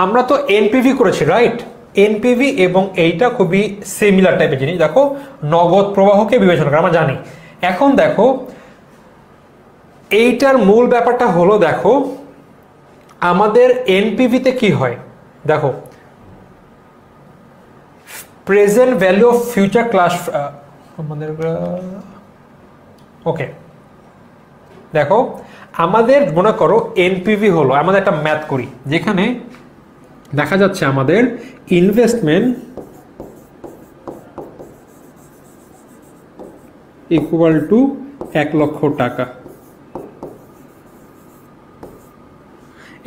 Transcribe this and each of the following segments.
আমরা তো এনপিভি করেছি, রাইট? এনপিভি এবং এইটা খুবই সিমিলার টাইপের জিনিস। দেখো নগদ প্রবাহকে বিবেচনা করে আমরা জানি। এখন দেখো এইটার মূল ব্যাপারটা হলো, দেখো আমাদের এনপিভিতে কি হয়, দেখো present value of future class আমাদের ওকে। দেখো আমাদের মনে করো এনপিভি হলো, আমাদের একটা ম্যাথ করি যেখানে দেখা যাচ্ছে আমাদের ইনভেস্টমেন্ট ইকুয়াল টু 1 লক্ষ টাকা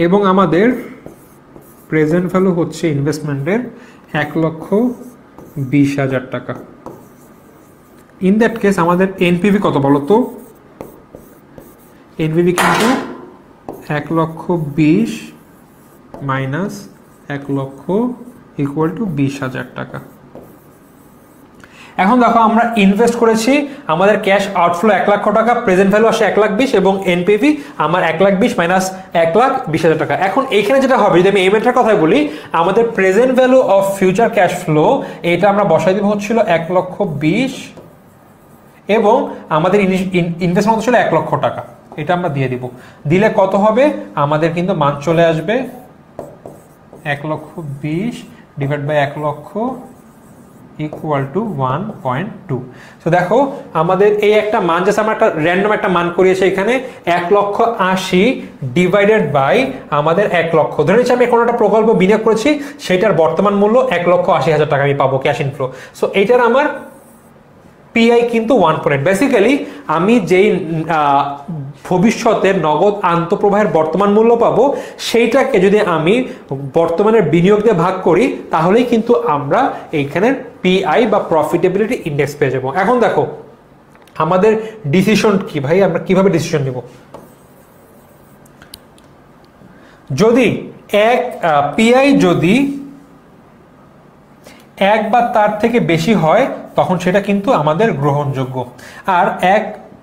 এবং আমাদের প্রেজেন্ট ভ্যালু হচ্ছে ইনভেস্টমেন্টের 1,20,000 টাকা। ইন দ্যাট কেস আমাদের এনপিভি কত বলো তো? এনপিভি কিন্তু 1,20,000 মাইনাস 1 লক্ষ ইকুয়াল টু 20,000 টাকা। এখন দেখো আমরা ইনভেস্ট করেছি, আমাদের ক্যাশ আউটফ্লো 1 লক্ষ টাকা, প্রেজেন্ট ভ্যালু আসে 1,20,000 এবং এনপিভি আমার 1,20,000 মাইনাস 1,20,000 টাকা। এখন এইখানে যেটা হবে, যদি আমি এই ম্যাটার কথাই বলি, আমাদের present value of future cash flow এটা আমরা বসাই দিব হচ্ছিল 1,20,000 এবং আমাদের ইনভেস্টমেন্ট হচ্ছিল 1 লক্ষ টাকা। এটা আমরা দিয়ে দিব, দিলে কত হবে আমাদের কিন্তু মান চলে আসবে 1,20,000 ডিভাইড বাই 1 লক্ষ ইকুয়াল টু 1.2। তো দেখো আমাদের এই একটা মান, জাস্ট আমরা একটা র্যান্ডম একটা মান করিয়েছি এখানে, 1,80,000 ডিভাইডেড বাই আমাদের 1 লক্ষ। ধরে নিচ্ছি আমি কোনো একটা প্রকল্প বিনিয়োগ করেছি, সেটার বর্তমান মূল্য 1,80,000 টাকা আমি পাবো ক্যাশ ইনফ্লো। সো এইটার আমার পিআই কিন্তু 1.8। বেসিক্যালি আমি যেই ভবিষ্যতের নগদ আন্তঃপ্রবাহের বর্তমান মূল্য পাবো, সেইটাকে যদি আমি বর্তমানের বিনিয়োগ দিয়ে ভাগ করি, তাহলেই কিন্তু আমরা এইখানের পিআই বা প্রফিটেবিলিটি ইন্ডেক্স পেয়ে যাবো। এখন দেখো আমাদের ডিসিশন কি ভাই, আমরা কিভাবে ডিসিশন নিব? যদি পিআই যদি 1 বা তার থেকে বেশি হয় তখন সেটা কিন্তু আমাদের গ্রহণযোগ্য, আর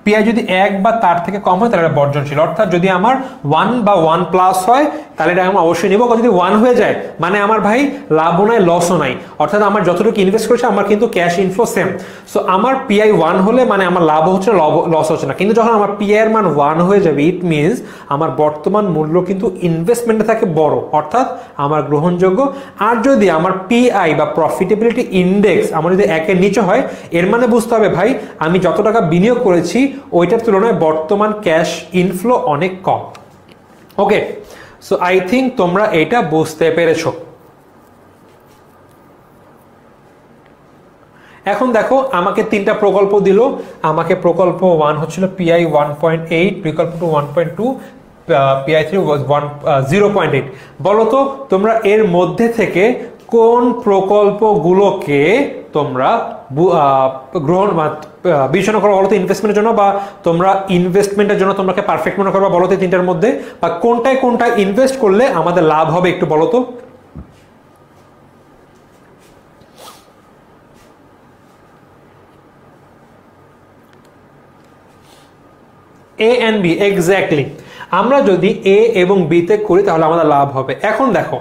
পিআই যদি 1 বা তার থেকে কম হয় তাহলে এটা বর্জনশীল। অর্থাৎ যদি আমার 1 বা 1+ হয় তাহলে এটা আমি অবশ্যই নিব। যদি 1 হয়ে যায় মানে আমার ভাই লাভও নাই লসও নাই, অর্থাৎ আমার যতটুকু ইনভেস্ট করেছে আমার কিন্তু ক্যাশ ইনফ্লো সেম। সো আমার পিআই 1 হলে মানে আমার লাভ হচ্ছে না, লস হচ্ছে না। কিন্তু যখন আমার পিআই এর মান 1 হয়ে যাবে, ইট মিনস আমার বর্তমান মূল্য কিন্তু ইনভেস্টমেন্টে থাকে বড়, অর্থাৎ আমার গ্রহণযোগ্য। আর যদি আমার পিআই বা প্রফিটেবিলিটি ইন্ডেক্স আমার যদি 1 এর নিচে হয়, এর মানে বুঝতে হবে ভাই আমি যত টাকা বিনিয়োগ করেছি ওইটার তুলনায় বর্তমান ক্যাশ ইনফ্লো অনেক কম। ওকে, সো আই থিঙ্ক তোমরা এটা বুঝতে পেরেছো। এখন দেখো আমাকে 3টা প্রকল্প দিল। আমাকে প্রকল্প 1 হচ্ছিল পিআই 1.8, প্রকল্প 2 1.2, পিআই 3 0.8। বলো তো তোমরা এর মধ্যে থেকে কোন প্রকল্পগুলোকে তোমরা বিবেচনা করো বলো তো ইনভেস্টমেন্টের জন্য, বা তোমরা ইনভেস্টমেন্টের জন্য তোমরাকে পারফেক্ট মনে করবা বলো তো 3টার মধ্যে, বা কোনটায় কোনটা ইনভেস্ট করলে আমাদের লাভ হবে একটু বলো তো। এ এন্ড বি, এক্স্যাক্টলি। আমরা যদি এ এবং বিতে করি তাহলে আমাদের লাভ হবে। এখন দেখো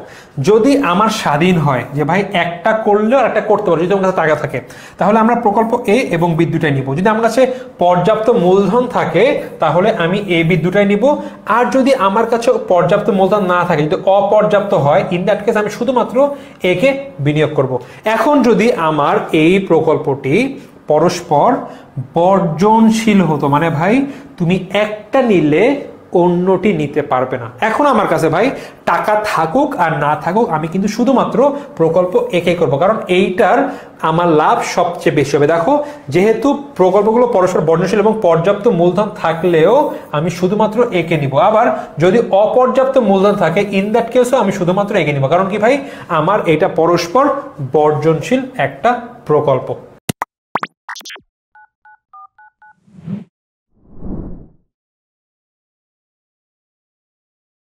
যদি আমার স্বাধীন হয় যে ভাই একটা করলেও একটা করতে পারো, যদি আমার কাছে টাকা থাকে, তাহলে আমরা প্রকল্প এ এবং বি দুটাই নিব। যদি আমার কাছে পর্যাপ্ত মূলধন থাকে তাহলে আমি এ বি দুটাই নিব। আর যদি আমার কাছে পর্যাপ্ত মূলধন না থাকে, যদি অপর্যাপ্ত হয়, ইন দ্যাট কেস আমি শুধুমাত্র এ কে বিনিয়োগ করব। এখন যদি আমার এই প্রকল্পটি পরস্পর বর্জনশীল হতো, মানে ভাই তুমি একটা নিলে অন্যটি নিতে পারবে না। এখন আমার কাছে ভাই টাকা থাকুক আর না থাকুক আমি কিন্তু শুধুমাত্র প্রকল্প একে করব, কারণ এইটার আমার লাভ সবচেয়ে বেশি হবে। দেখো যেহেতু প্রকল্পগুলো পরস্পর বর্জনশীল এবং পর্যাপ্ত মূলধন থাকলেও আমি শুধুমাত্র একে নিব। আবার যদি অপর্যাপ্ত মূলধন থাকে, ইন দ্যাট কেসও আমি শুধুমাত্র একে নিব। কারণ কি ভাই আমার এটা পরস্পর বর্জনশীল একটা প্রকল্প।